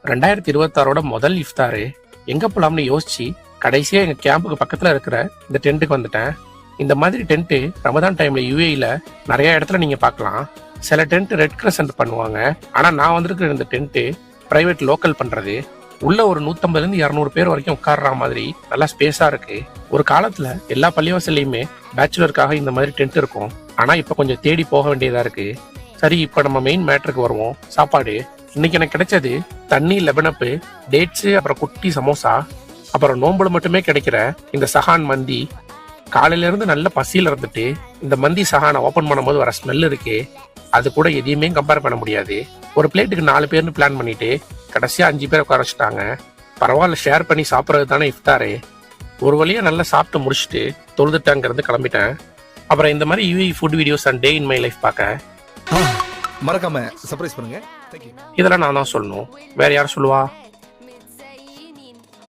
2026 முதல் இஃப்தாரு எங்க போலாம்னு யோசிச்சு கடைசியா எங்க கேம்புக்கு பக்கத்துல இருக்கிற இந்த டென்ட்டுக்கு வந்துட்டேன். இந்த மாதிரி டென்ட் ரமதான் டைம்ல யுஏஇல நிறைய இடத்துல நீங்க பார்க்கலாம். சில டென்ட் ரெட் கிரசன்ட் பண்ணுவாங்க. ஆனா நான் வந்திருக்கிற இந்த டென்ட் பிரைவேட் லோக்கல் பண்றது. உள்ள ஒரு 150 இருந்து 200 பேர் வரைக்கும் உட்கார்ற மாதிரி நல்லா ஸ்பேஸா இருக்கு. ஒரு காலத்துல எல்லா பள்ளிவாசல்லையுமே பேச்சுலருக்காக இந்த மாதிரி டென்ட் இருக்கும். ஆனா இப்ப கொஞ்சம் தேடி போக வேண்டியதா இருக்கு. சரி, இப்ப நம்ம மெயின் மேட்டருக்கு வருவோம். சாப்பாடு இன்னைக்கு எனக்கு கிடைச்சது தண்ணி, லெபனப்பு, டேட்ஸ், அப்புறம் குட்டி சமோசா, அப்புறம் நோம்புல மட்டுமே கிடைக்கிற இந்த சஹான் மந்தி. காலையில இருந்து நல்ல பசியில இருந்துட்டு இந்த மந்தி சஹானை ஓபன் பண்ணும்போது வர ஸ்மெல் இருக்கு, அது கூட எதையுமே கம்பேர் பண்ண முடியாது. ஒரு பிளேட்டுக்கு 4 பேர்னு பிளான் பண்ணிட்டு கடைசியா 5 பேர் உட்கார வச்சுட்டாங்க. பரவாயில்ல, ஷேர் பண்ணி சாப்பிட்றது தானே இஃப்தாரு. ஒரு வழியா நல்லா சாப்பிட்டு முடிச்சுட்டு தொழுதுட்டாங்கிறது கிளம்பிட்டேன். அப்புறம் இந்த மாதிரி UAE food videos and day in my life பார்க்க மறக்காம சர்ப்ரைஸ் பண்ணுங்க. இதெல்லாம் நான் தான் சொல்லணும், வேற யாரும் சொல்லுவா?